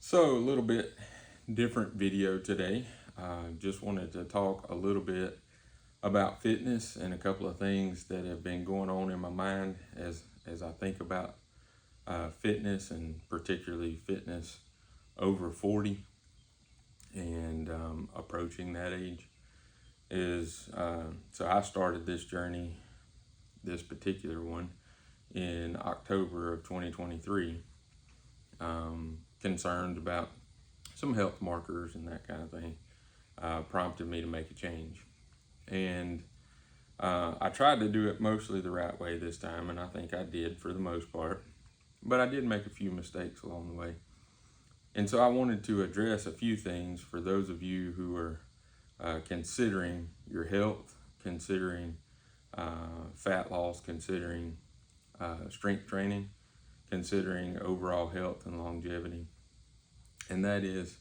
So, a little bit different video today. Just wanted to talk a little bit about fitness and a couple of things that have been going on in my mind as I think about fitness, and particularly fitness over 40 and approaching that age. So I started this journey, this particular one, in October of 2023, concerned about some health markers and that kind of thing. Prompted me to make a change. And I tried to do it mostly the right way this time, and I think I did for the most part. But I did make a few mistakes along the way. And so I wanted to address a few things for those of you who are considering your health, considering fat loss, considering strength training, considering overall health and longevity. And that is,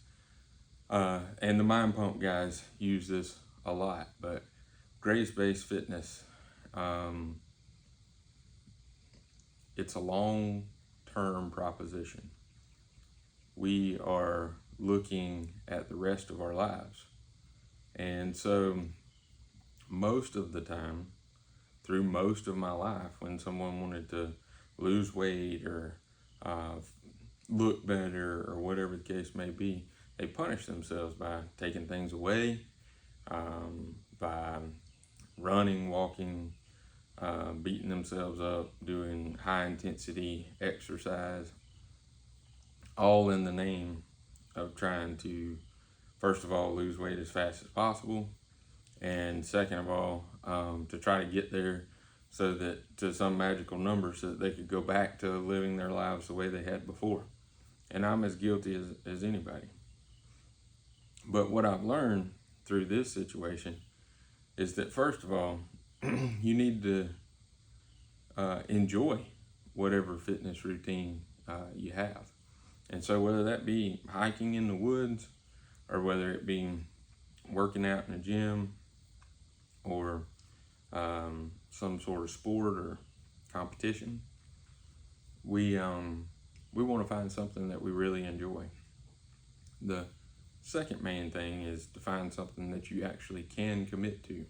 and the Mind Pump guys use this a lot, but Grace-Based Fitness, it's a long-term proposition. We are looking at the rest of our lives. And so most of the time, through most of my life, when someone wanted to lose weight or look better or whatever the case may be, they punish themselves by taking things away, by running, walking, beating themselves up, doing high intensity exercise, all in the name of trying to, first of all, lose weight as fast as possible, and second of all, to try to get there so that to some magical number so that they could go back to living their lives the way they had before. And I'm as guilty as anybody. But what I've learned through this situation is that, first of all, you need to enjoy whatever fitness routine you have. And so whether that be hiking in the woods, or whether it be working out in a gym, or some sort of sport or competition, we want to find something that we really enjoy. The second main thing is to find something that you actually can commit to,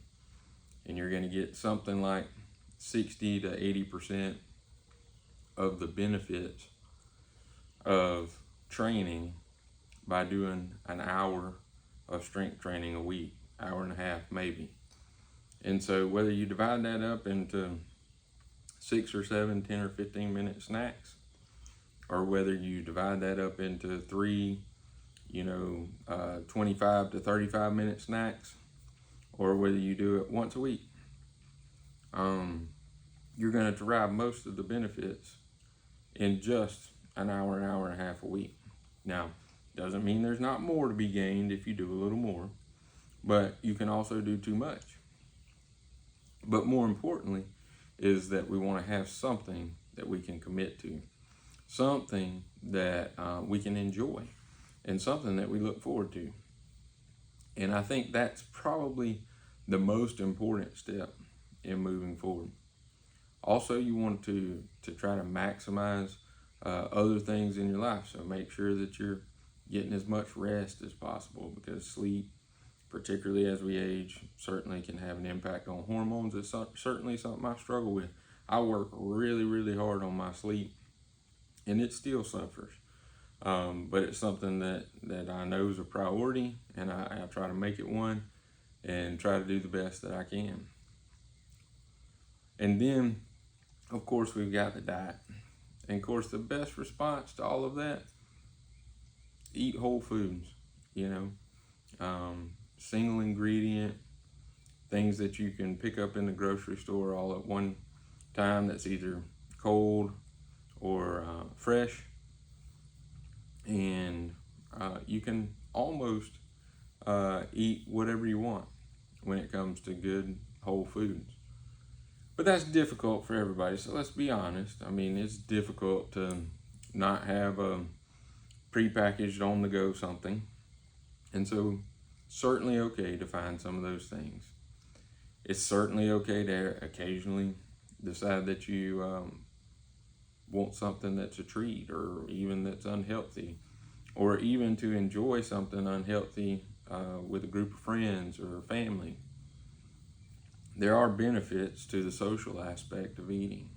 and you're going to get something like 60 to 80% of the benefits of training by doing an hour of strength training a week, hour and a half maybe. And so whether you divide that up into 6 or 7, 10 or 15 minute snacks, or whether you divide that up into 3, 25 to 35 minute snacks, or whether you do it once a week, you're going to derive most of the benefits in just an hour and a half a week. Now, doesn't mean there's not more to be gained if you do a little more, but you can also do too much. But more importantly is that we want to have something that we can commit to, something that we can enjoy, and something that we look forward to. And I think that's probably the most important step in moving forward. Also, you want to try to maximize other things in your life. So make sure that you're getting as much rest as possible, because sleep, particularly as we age, certainly can have an impact on hormones. It's certainly something I struggle with. I work really, really hard on my sleep, and it still suffers. But it's something that I know is a priority, and I try to make it one and try to do the best that I can. And then, of course, we've got the diet. And of course, the best response to all of that, eat whole foods, single ingredient, things that you can pick up in the grocery store all at one time, that's either cold or fresh. And you can almost eat whatever you want when it comes to good whole foods. But that's difficult for everybody, so let's be honest. I mean, it's difficult to not have a prepackaged on-the-go something. And so, certainly okay to find some of those things. It's certainly okay to occasionally decide that you want something that's a treat, or even that's unhealthy, or even to enjoy something unhealthy with a group of friends or family. There are benefits to the social aspect of eating.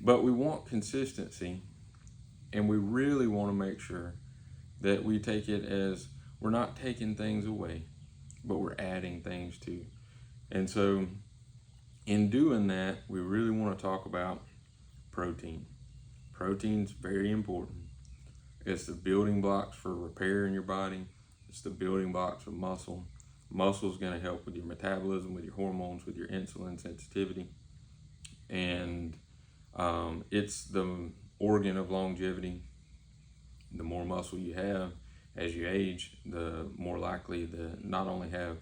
But we want consistency, and we really want to make sure that we take it as we're not taking things away, but we're adding things to. And so, in doing that, we really want to talk about protein. Protein's very important. It's the building blocks for repair in your body. It's the building blocks of muscle. Muscle is going to help with your metabolism, with your hormones, with your insulin sensitivity. And it's the organ of longevity. The more muscle you have as you age, the more likely to not only have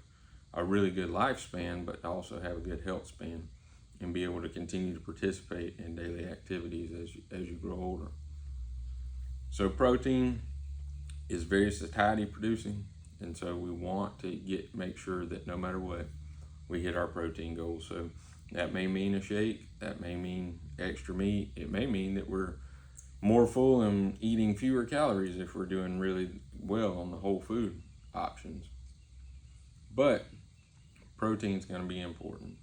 a really good lifespan, but also have a good health span and be able to continue to participate in daily activities as you grow older. So protein is very satiety producing, and so we want to make sure that no matter what, we hit our protein goals. So that may mean a shake, that may mean extra meat, it may mean that we're more full and eating fewer calories if we're doing really well on the whole food options. But protein's going to be important.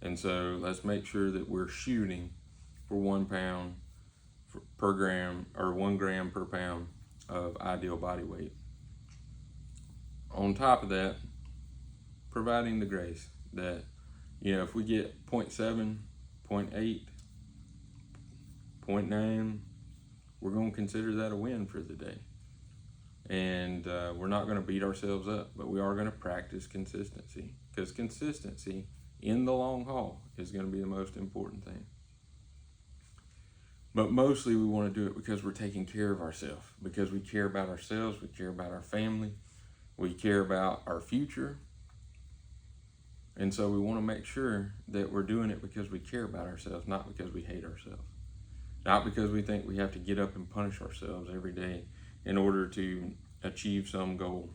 And so let's make sure that we're shooting for 1 pound per gram, or 1 gram per pound of ideal body weight. On top of that, providing the grace that, if we get 0.7, 0.8, 0.9, we're going to consider that a win for the day. And we're not going to beat ourselves up, but we are going to practice consistency, because consistency in the long haul is going to be the most important thing. But mostly we want to do it because we're taking care of ourselves, because we care about ourselves, we care about our family, we care about our future. And so we want to make sure that we're doing it because we care about ourselves, not because we hate ourselves. Not because we think we have to get up and punish ourselves every day in order to achieve some goal.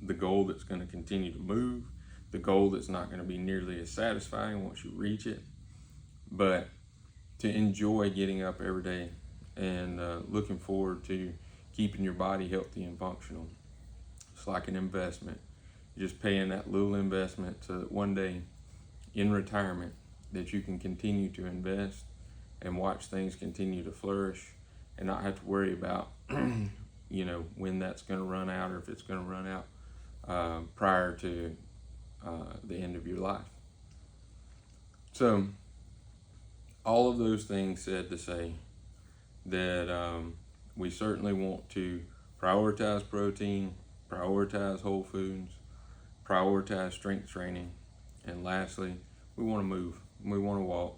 The goal that's going to continue to move, the goal that's not going to be nearly as satisfying once you reach it, but to enjoy getting up every day and looking forward to keeping your body healthy and functional. It's like an investment. You're just paying that little investment so that one day in retirement that you can continue to invest and watch things continue to flourish and not have to worry about when that's going to run out, or if it's going to run out prior to the end of your life. So all of those things said to say that we certainly want to prioritize protein, prioritize whole foods, prioritize strength training, and lastly, we want to move. We want to walk.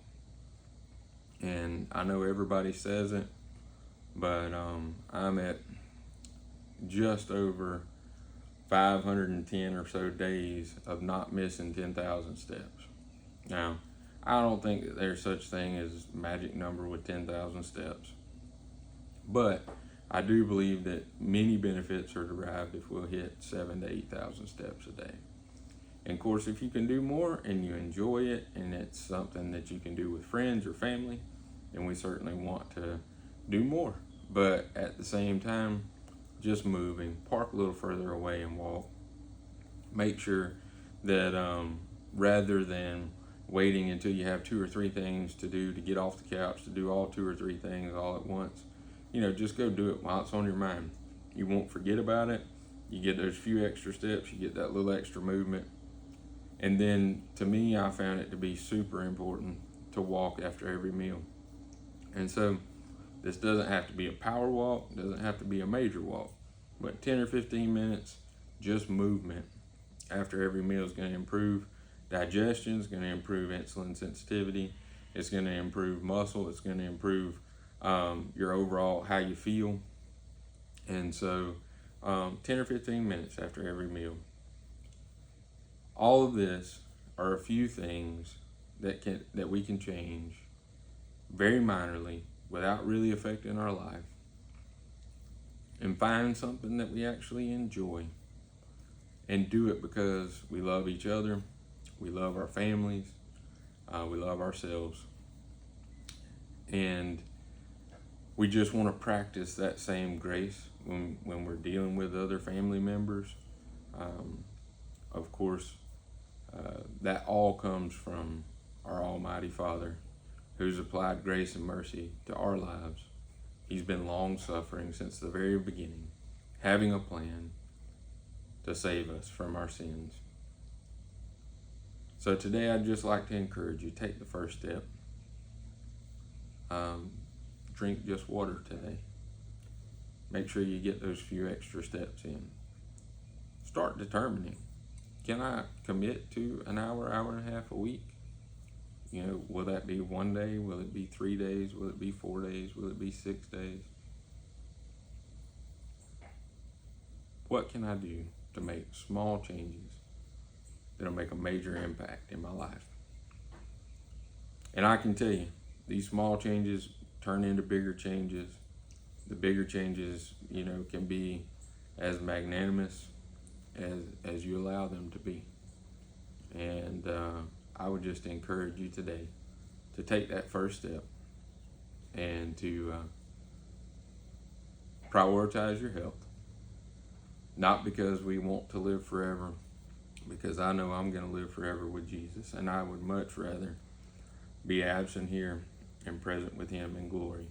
And I know everybody says it, but I'm at just over 510 or so days of not missing 10,000 steps. Now, I don't think that there's such thing as magic number with 10,000 steps, but I do believe that many benefits are derived if we'll hit 7,000 to 8,000 steps a day. And of course, if you can do more and you enjoy it and it's something that you can do with friends or family, then we certainly want to do more. But at the same time, just moving, park a little further away and walk. Make sure that rather than waiting until you have 2 or 3 things to do to get off the couch, to do all 2 or 3 things all at once, just go do it while it's on your mind. You won't forget about it. You get those few extra steps, you get that little extra movement. And then to me, I found it to be super important to walk after every meal. And so this doesn't have to be a power walk, doesn't have to be a major walk, but 10 or 15 minutes, just movement after every meal is going to improve digestion, is going to improve insulin sensitivity, it's going to improve muscle, it's going to improve your overall how you feel. And so 10 or 15 minutes after every meal. All of this are a few things that we can change very minorly without really affecting our life, and find something that we actually enjoy and do it because we love each other, we love our families, we love ourselves. And we just want to practice that same grace when we're dealing with other family members. Of course, that all comes from our Almighty Father, who's applied grace and mercy to our lives. He's been long suffering since the very beginning, having a plan to save us from our sins. So today I'd just like to encourage you, take the first step. Drink just water today. Make sure you get those few extra steps in. Start determining, can I commit to an hour, hour and a half a week? Will that be 1 day? Will it be 3 days? Will it be 4 days? Will it be 6 days? What can I do to make small changes that'll make a major impact in my life? And I can tell you, these small changes turn into bigger changes. The bigger changes, can be as magnanimous as you allow them to be. And I would just encourage you today to take that first step and to prioritize your health. Not because we want to live forever, because I know I'm going to live forever with Jesus, and I would much rather be absent here and present with Him in glory.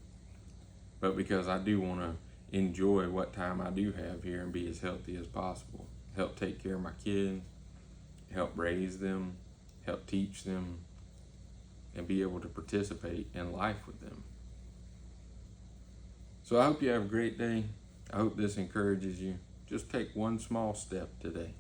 But because I do want to enjoy what time I do have here and be as healthy as possible. Help take care of my kids, help raise them, help teach them, and be able to participate in life with them. So I hope you have a great day. I hope this encourages you. Just take one small step today.